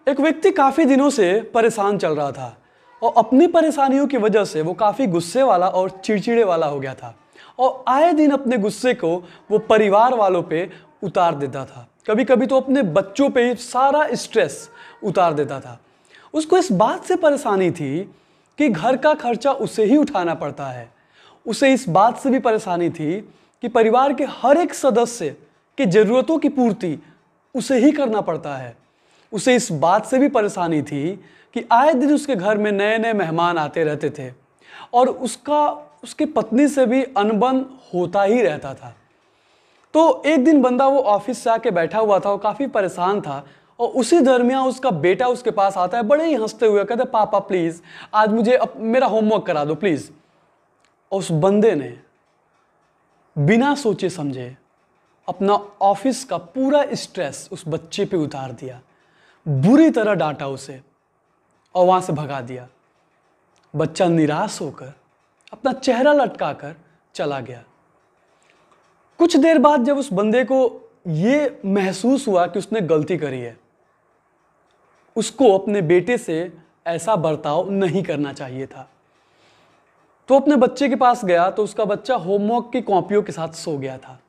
एक व्यक्ति काफ़ी दिनों से परेशान चल रहा था और अपनी परेशानियों की वजह से वो काफ़ी गुस्से वाला और चिड़चिड़े वाला हो गया था और आए दिन अपने गुस्से को वो परिवार वालों पे उतार देता था। कभी कभी तो अपने बच्चों पे ही सारा स्ट्रेस उतार देता था। उसको इस बात से परेशानी थी कि घर का खर्चा उसे ही उठाना पड़ता है। उसे इस बात से भी परेशानी थी कि परिवार के हर एक सदस्य की ज़रूरतों की पूर्ति उसे ही करना पड़ता है। उसे इस बात से भी परेशानी थी कि आए दिन उसके घर में नए नए मेहमान आते रहते थे और उसकी पत्नी से भी अनबन होता ही रहता था। तो एक दिन बंदा वो ऑफिस से आके बैठा हुआ था और काफ़ी परेशान था और उसी दरमियान उसका बेटा उसके पास आता है बड़े ही हंसते हुए, कहते पापा प्लीज़ आज मुझे मेरा होमवर्क करा दो प्लीज़। और उस बंदे ने बिना सोचे समझे अपना ऑफिस का पूरा स्ट्रेस उस बच्चे पे उतार दिया, बुरी तरह डांटा उसे और वहाँ से भगा दिया। बच्चा निराश होकर अपना चेहरा लटकाकर चला गया। कुछ देर बाद जब उस बंदे को ये महसूस हुआ कि उसने गलती करी है, उसको अपने बेटे से ऐसा बर्ताव नहीं करना चाहिए था, तो अपने बच्चे के पास गया तो उसका बच्चा होमवर्क की कॉपियों के साथ सो गया था।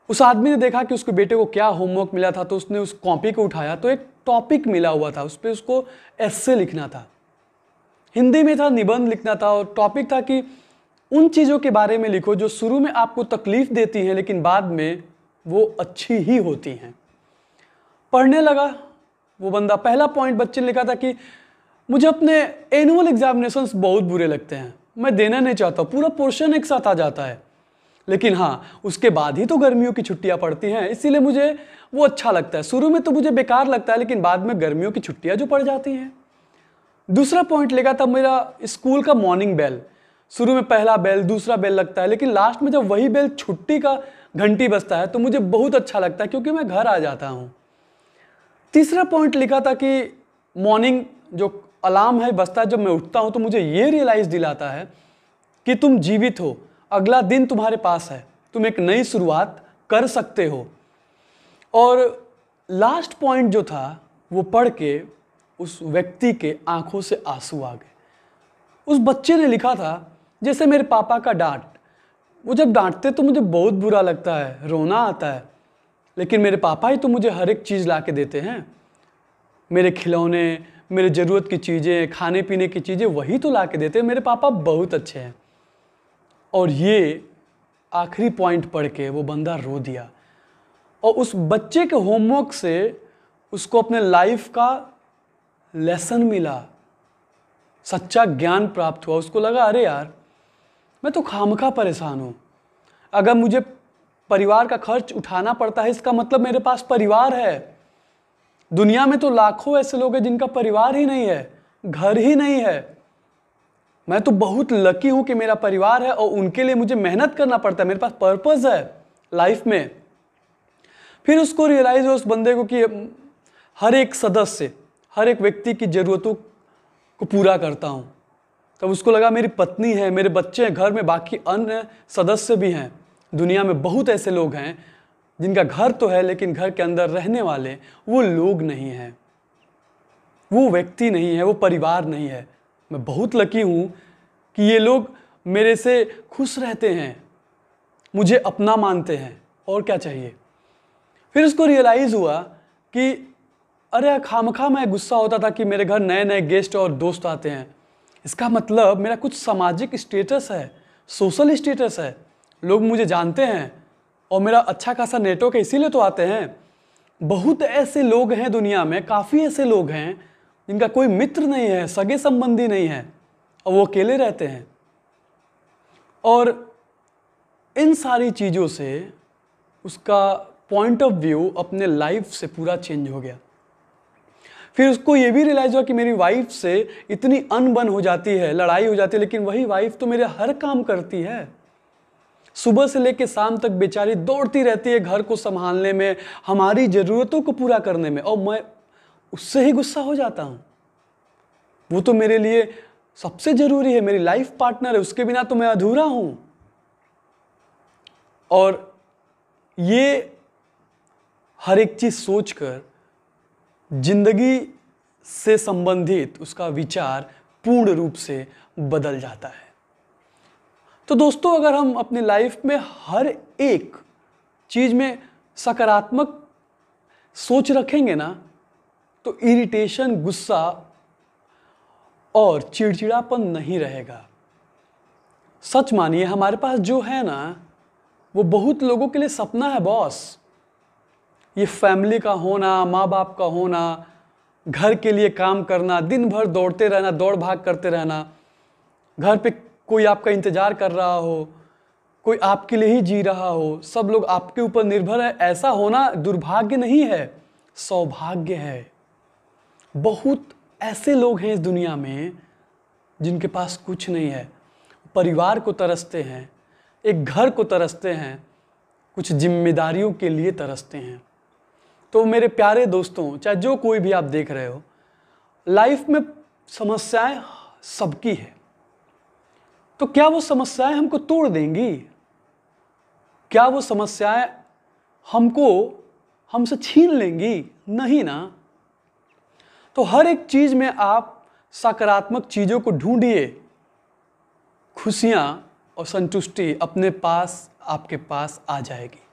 उस आदमी ने देखा कि उसके बेटे को क्या होमवर्क मिला था, तो उसने उस कॉपी को उठाया तो एक टॉपिक मिला हुआ था, उस पर उसको एस्से लिखना था, हिंदी में था, निबंध लिखना था। और टॉपिक था कि उन चीज़ों के बारे में लिखो जो शुरू में आपको तकलीफ देती हैं लेकिन बाद में वो अच्छी ही होती हैं। पढ़ने लगा वो बंदा। पहला पॉइंट बच्चे ने लिखा था कि मुझे अपने एनुअल एग्जामिनेशंस बहुत बुरे लगते हैं, मैं देना नहीं चाहता, पूरा पोर्शन एक साथ आ जाता है, लेकिन हाँ उसके बाद ही तो गर्मियों की छुट्टियां पड़ती हैं, इसीलिए मुझे वो अच्छा लगता है। शुरू में तो मुझे बेकार लगता है लेकिन बाद में गर्मियों की छुट्टियां जो पड़ जाती हैं। दूसरा पॉइंट लिखा था मेरा स्कूल का मॉर्निंग बेल। शुरू में पहला बेल दूसरा बेल लगता है लेकिन लास्ट में जब वही बेल छुट्टी का घंटी बजता है तो मुझे बहुत अच्छा लगता है क्योंकि मैं घर आ जाता हूँ। तीसरा पॉइंट लिखा था कि मॉर्निंग जो अलार्म है बजता है, जब मैं उठता हूँ तो मुझे ये रियलाइज़ दिलाता है कि तुम जीवित हो, अगला दिन तुम्हारे पास है, तुम एक नई शुरुआत कर सकते हो। और लास्ट पॉइंट जो था वो पढ़ के उस व्यक्ति के आंखों से आंसू आ गए। उस बच्चे ने लिखा था जैसे मेरे पापा का डांट, वो जब डांटते तो मुझे बहुत बुरा लगता है, रोना आता है, लेकिन मेरे पापा ही तो मुझे हर एक चीज़ ला के देते हैं, मेरे खिलौने, मेरे ज़रूरत की चीज़ें, खाने पीने की चीज़ें वही तो ला के देते हैं, मेरे पापा बहुत अच्छे हैं। और ये आखिरी पॉइंट पढ़ के वो बंदा रो दिया और उस बच्चे के होमवर्क से उसको अपने लाइफ का लेसन मिला, सच्चा ज्ञान प्राप्त हुआ। उसको लगा अरे यार मैं तो खामखा परेशान हूँ, अगर मुझे परिवार का खर्च उठाना पड़ता है इसका मतलब मेरे पास परिवार है। दुनिया में तो लाखों ऐसे लोग हैं जिनका परिवार ही नहीं है, घर ही नहीं है। मैं तो बहुत लकी हूँ कि मेरा परिवार है और उनके लिए मुझे मेहनत करना पड़ता है, मेरे पास पर्पस है लाइफ में। फिर उसको रियलाइज हुआ उस बंदे को कि हर एक सदस्य, हर एक व्यक्ति की ज़रूरतों को पूरा करता हूँ। तब उसको लगा मेरी पत्नी है, मेरे बच्चे हैं, घर में बाकी अन्य सदस्य भी हैं। दुनिया में बहुत ऐसे लोग हैं जिनका घर तो है लेकिन घर के अंदर रहने वाले वो लोग नहीं हैं, वो व्यक्ति नहीं है, वो परिवार नहीं है। मैं बहुत लकी हूँ कि ये लोग मेरे से खुश रहते हैं, मुझे अपना मानते हैं, और क्या चाहिए। फिर उसको रियलाइज़ हुआ कि अरे खामखा मैं गुस्सा होता था कि मेरे घर नए नए गेस्ट और दोस्त आते हैं, इसका मतलब मेरा कुछ सामाजिक स्टेटस है, सोशल स्टेटस है, लोग मुझे जानते हैं और मेरा अच्छा खासा नेटवर्क है, इसीलिए तो आते हैं। बहुत ऐसे लोग हैं दुनिया में, काफ़ी ऐसे लोग हैं जिनका कोई मित्र नहीं है, सगे संबंधी नहीं है और वो अकेले रहते हैं। और इन सारी चीज़ों से उसका पॉइंट ऑफ व्यू अपने लाइफ से पूरा चेंज हो गया। फिर उसको ये भी रियलाइज़ हुआ कि मेरी वाइफ से इतनी अनबन हो जाती है, लड़ाई हो जाती है, लेकिन वही वाइफ तो मेरे हर काम करती है। सुबह से लेकर शाम तक बेचारी दौड़ती रहती है घर को संभालने में, हमारी ज़रूरतों को पूरा करने में, और मैं उससे ही गुस्सा हो जाता हूँ। वो तो मेरे लिए सबसे ज़रूरी है, मेरी लाइफ पार्टनर है, उसके बिना तो मैं अधूरा हूँ। और ये हर एक चीज़ सोचकर जिंदगी से संबंधित उसका विचार पूर्ण रूप से बदल जाता है। तो दोस्तों, अगर हम अपनी लाइफ में हर एक चीज में सकारात्मक सोच रखेंगे ना, तो इरिटेशन, गुस्सा और चिड़चिड़ापन नहीं रहेगा। सच मानिए, हमारे पास जो है ना, वो बहुत लोगों के लिए सपना है बॉस। ये फैमिली का होना, माँ बाप का होना, घर के लिए काम करना, दिन भर दौड़ते रहना, दौड़ भाग करते रहना, घर पे कोई आपका इंतजार कर रहा हो, कोई आपके लिए ही जी रहा हो, सब लोग आपके ऊपर निर्भर है। ऐसा होना दुर्भाग्य नहीं है, सौभाग्य है। बहुत ऐसे लोग हैं इस दुनिया में जिनके पास कुछ नहीं है, परिवार को तरसते हैं, एक घर को तरसते हैं, कुछ जिम्मेदारियों के लिए तरसते हैं। तो मेरे प्यारे दोस्तों, चाहे जो कोई भी आप देख रहे हो, लाइफ में समस्याएं सबकी है। तो क्या वो समस्याएं हमको तोड़ देंगी? क्या वो समस्याएं हमसे छीन लेंगी? नहीं ना। तो हर एक चीज में आप सकारात्मक चीजों को ढूंढिए। खुशियां और संतुष्टि अपने पास, आपके पास आ जाएगी।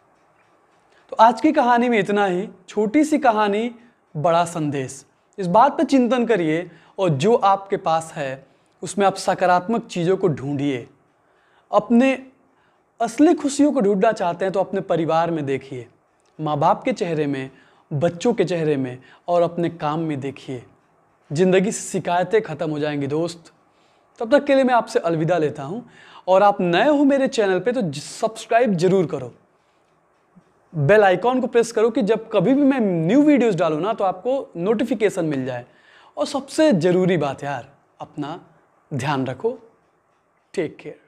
तो आज की कहानी में इतना ही। छोटी सी कहानी, बड़ा संदेश। इस बात पर चिंतन करिए और जो आपके पास है उसमें आप सकारात्मक चीज़ों को ढूंढिए। अपने असली खुशियों को ढूंढना चाहते हैं तो अपने परिवार में देखिए, माँ बाप के चेहरे में, बच्चों के चेहरे में, और अपने काम में देखिए। ज़िंदगी से शिकायतें ख़त्म हो जाएंगी दोस्त। तब तक के लिए मैं आपसे अलविदा लेता हूँ। और आप नए हो मेरे चैनल पे तो सब्सक्राइब जरूर करो, बेल आइकॉन को प्रेस करो कि जब कभी भी मैं न्यू वीडियोस डालूँ ना तो आपको नोटिफिकेशन मिल जाए। और सबसे ज़रूरी बात यार, अपना ध्यान रखो। Take care.